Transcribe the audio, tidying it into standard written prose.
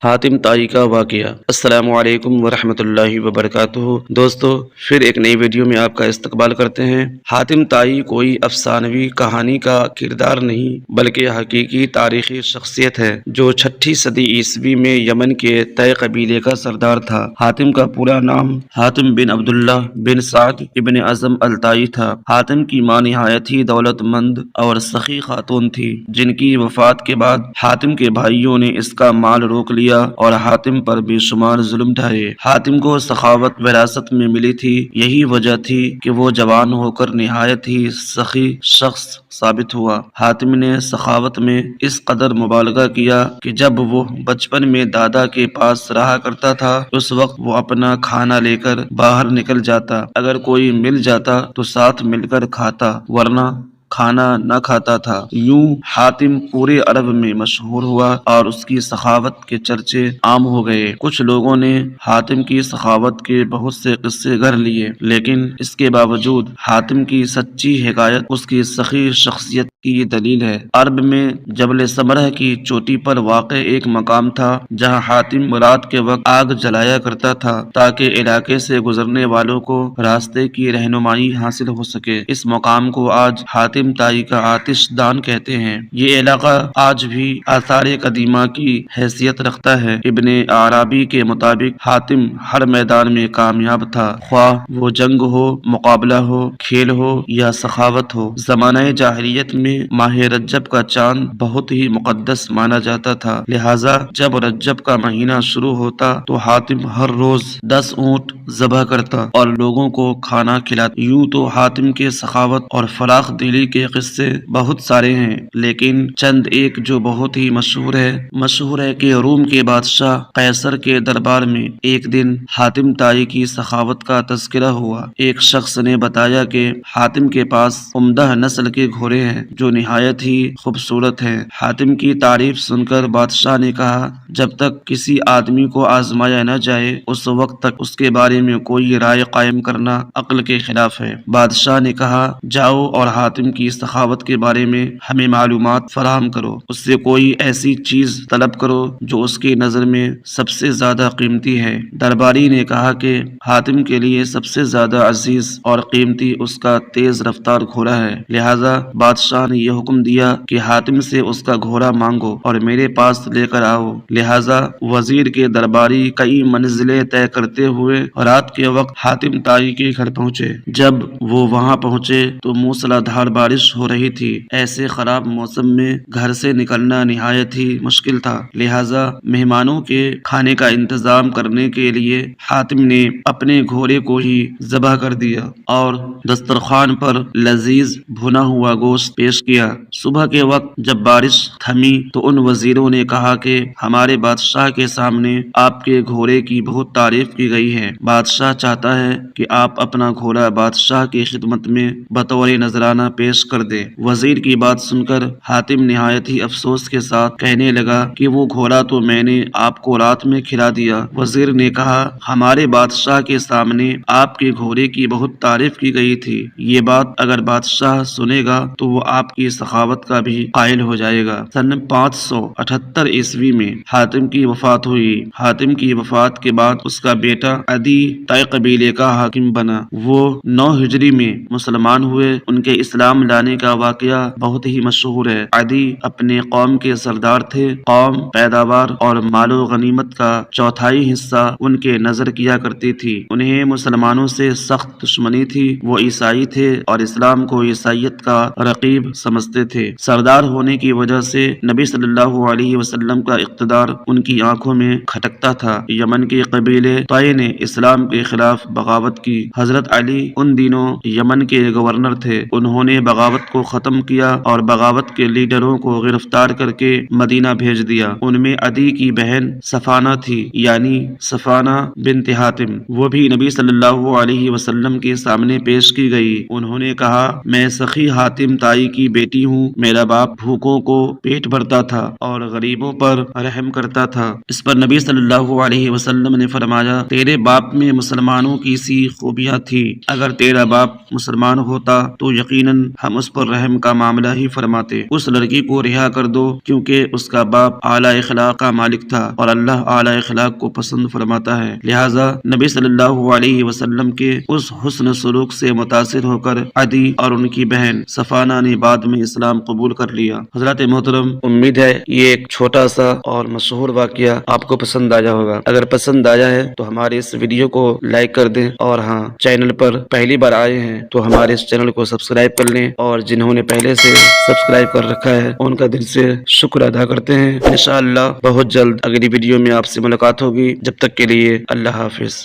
حاتم طائی کا واقعہ۔ السلام علیکم ورحمۃ اللہ وبرکاتہ۔ دوستو، پھر ایک نئی ویڈیو میں آپ کا استقبال کرتے ہیں۔ حاتم طائی کوئی افسانوی کہانی کا کردار نہیں بلکہ حقیقی تاریخی شخصیت ہے جو 6 صدی عیسوی میں یمن کے طے قبیلے کا سردار تھا۔ حاتم کا پورا نام حاتم بن عبداللہ بن سعد ابن اعظم الطائی تھا۔ حاتم کی ماں نہایت ہی دولت مند اور سخی خاتون تھی، جن کی وفات کے بعد حاتم کے بھائیوں نے اس کا مال روک لیا اور حاتم پر بے شمار ظلم ڈھائے۔ حاتم کو سخاوت وراثت میں ملی تھی، یہی وجہ تھی کہ وہ جوان ہو کر نہایت ہی سخی شخص ثابت ہوا۔ حاتم نے سخاوت میں اس قدر مبالغہ کیا کہ جب وہ بچپن میں دادا کے پاس رہا کرتا تھا، اس وقت وہ اپنا کھانا لے کر باہر نکل جاتا۔ اگر کوئی مل جاتا تو ساتھ مل کر کھاتا، ورنہ کھانا نہ کھاتا تھا۔ یوں حاتم پورے عرب میں مشہور ہوا اور اس کی سخاوت کے چرچے عام ہو گئے۔ کچھ لوگوں نے حاتم کی سخاوت کے بہت سے قصے گھڑ لیے، لیکن اس کے باوجود حاتم کی سچی حکایت اس کی سخی شخصیت کی دلیل ہے۔ عرب میں جبل سمرہ کی چوٹی پر واقع ایک مقام تھا جہاں حاتم رات کے وقت آگ جلایا کرتا تھا تاکہ علاقے سے گزرنے والوں کو راستے کی رہنمائی حاصل ہو سکے۔ اس مقام کو آج حاتم طائی کا آتش دان کہتے ہیں۔ یہ علاقہ آج بھی آثار قدیمہ کی حیثیت رکھتا ہے۔ ابن عربی کے مطابق حاتم ہر میدان میں کامیاب تھا، خواہ وہ جنگ ہو، مقابلہ ہو، کھیل ہو یا سخاوت ہو۔ زمانہ جاہلیت میں ماہ رجب کا چاند بہت ہی مقدس مانا جاتا تھا، لہٰذا جب رجب کا مہینہ شروع ہوتا تو حاتم ہر روز 10 اونٹ ذبح کرتا اور لوگوں کو کھانا کھلاتا۔ یوں تو حاتم کے سخاوت اور فراخ دلی کے قصے بہت سارے ہیں، لیکن چند ایک جو بہت ہی مشہور ہے کہ روم کے بادشاہ قیصر کے دربار میں ایک دن حاتم طائی کی سخاوت کا تذکرہ ہوا۔ ایک شخص نے بتایا کہ حاتم کے پاس عمدہ نسل کے گھوڑے ہیں جو نہایت ہی خوبصورت ہیں۔ حاتم کی تعریف سن کر بادشاہ نے کہا، جب تک کسی آدمی کو آزمایا نہ جائے اس وقت تک اس کے بارے میں کوئی رائے قائم کرنا عقل کے خلاف ہے۔ بادشاہ نے کہا، جاؤ اور حاتم کی سخاوت کے بارے میں ہمیں معلومات فراہم کرو، اس سے کوئی ایسی چیز طلب کرو جو اس کی نظر میں سب سے زیادہ قیمتی ہے۔ درباری نے کہا کہ حاتم کے لیے سب سے زیادہ عزیز اور قیمتی اس کا تیز رفتار گھوڑا ہے، لہٰذا بادشاہ نے یہ حکم دیا کہ حاتم سے اس کا گھوڑا مانگو اور میرے پاس لے کر آؤ۔ لہٰذا وزیر کے درباری کئی منزلیں طے کرتے ہوئے رات کے وقت حاتم طائی کے گھر پہنچے۔ جب وہ وہاں پہنچے تو موسلا دھار بارش ہو رہی تھی۔ ایسے خراب موسم میں گھر سے نکلنا نہایت ہی مشکل تھا، لہٰذا مہمانوں کے کھانے کا انتظام کرنے کے لیے حاتم نے اپنے گھوڑے کو ہی ذبح کر دیا اور دسترخوان پر لذیذ بھنا ہوا گوشت پیش کیا۔ صبح کے وقت جب بارش تھمی تو ان وزیروں نے کہا کہ ہمارے بادشاہ کے سامنے آپ کے گھوڑے کی بہت تعریف کی گئی ہے، بادشاہ چاہتا ہے کہ آپ اپنا گھوڑا بادشاہ کی خدمت میں بطور نذرانہ پیش کر دیں۔ وزیر کی بات سن کر حاتم نہایت ہی افسوس کے ساتھ کہنے لگا کہ وہ گھوڑا تو میں نے آپ کو رات میں کھلا دیا۔ وزیر نے کہا، ہمارے بادشاہ کے سامنے آپ کے گھوڑے کی بہت تعریف کی گئی تھی، یہ بات اگر بادشاہ سنے گا تو وہ آپ کی سخاوت کا بھی قائل ہو جائے گا۔ سن 578 عیسوی میں حاتم کی وفات ہوئی۔ حاتم کی وفات کے بعد اس کا بیٹا عدی طے قبیلے کا حاکم بنا۔ وہ 9 ہجری میں مسلمان ہوئے۔ ان کے اسلام لانے کا واقعہ بہت ہی مشہور ہے۔ عدی اپنے قوم کے سردار تھے۔ قوم پیداوار اور مال و غنیمت کا چوتھائی حصہ ان کے نظر کیا کرتی تھی۔ انہیں مسلمانوں سے سخت دشمنی تھی۔ وہ عیسائی تھے اور اسلام کو عیسائیت کا رقیب سمجھتے تھے۔ سردار ہونے کی وجہ سے نبی صلی اللہ علیہ وسلم کا اقتدار ان کی آنکھوں میں کھٹکتا تھا۔ یمن کے قبیلے طے نے اسلام کے خلاف بغاوت کی۔ حضرت علی ان دنوں یمن کے گورنر تھے۔ انہوں نے بغاوت کو ختم کیا اور بغاوت کے لیڈروں کو گرفتار کر کے مدینہ بھیج دیا۔ ان میں عدی کی بہن صفانہ تھی، یعنی صفانہ بنت حاتم۔ وہ بھی نبی صلی اللہ علیہ وسلم کے سامنے پیش کی گئی۔ انہوں نے کہا، میں سخی حاتم طائی کی بیٹی ہوں۔ میرا باپ بھوکوں کو پیٹ بھرتا تھا اور غریبوں پر رحم کرتا تھا۔ اس پر نبی صلی اللہ علیہ وسلم نے فرمایا تیرے باپ میں مسلمانوں کی سی خوبیاں تھی، اگر تیرا باپ مسلمان ہوتا تو یقیناً ہم اس پر رحم کا معاملہ ہی فرماتے۔ اس لڑکی کو رہا کر دو کیونکہ اس کا باپ اعلیٰ اخلاق کا مالک تھا اور اللہ اعلیٰ اخلاق کو پسند فرماتا ہے، لہٰذا نبی صلی اللہ علیہ وسلم کے اس حسن سلوک سے متاثر ہو کر عدی اور ان کی بہن صفانہ نے بعد میں اسلام قبول کر لیا۔ حضرات محترم، امید ہے یہ ایک چھوٹا سا اور مشہور واقعہ آپ کو پسند آیا ہوگا۔ اگر پسند آیا ہے تو ہمارے اس ویڈیو کو لائک کر دیں، اور ہاں، چینل پر پہلی بار آئے ہیں تو ہمارے اس چینل کو سبسکرائب کر لیں، اور جنہوں نے پہلے سے سبسکرائب کر رکھا ہے ان کا دل سے شکر ادا کرتے ہیں۔ انشاءاللہ بہت جلد اگلی ویڈیو میں آپ سے ملاقات ہوگی، جب تک کے لیے اللہ حافظ۔